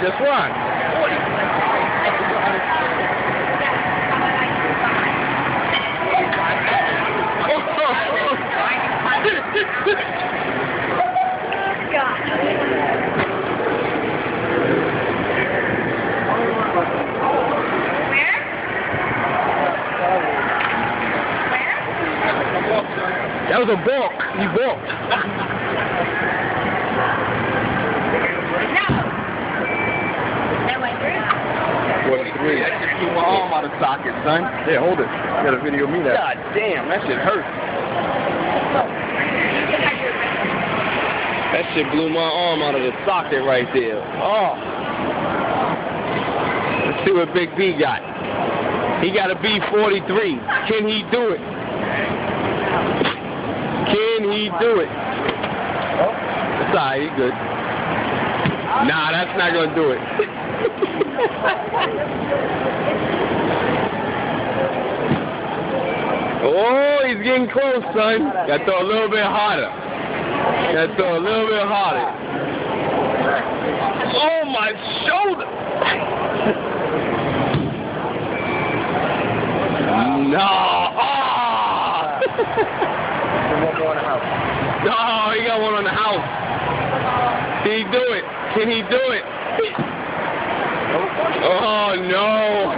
Just one. That was a balk. You balked. That went through. 43. That just blew my arm out of socket, son. Yeah, hold it. You gotta video me that. God damn, that shit hurt. That shit blew my arm out of the socket right there. Oh. Let's see what Big B got. He got a B43. Can he do it? Can he do it? It's alright, he's good. Nah, that's not gonna do it. Oh, he's getting close, son. Gotta throw a little bit harder. Gotta throw a little bit harder. Oh, my shoulder! No! Oh! No, he got one on the house. Can he do it? Can he do it? Oh, no.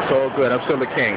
It's all good. I'm still the king.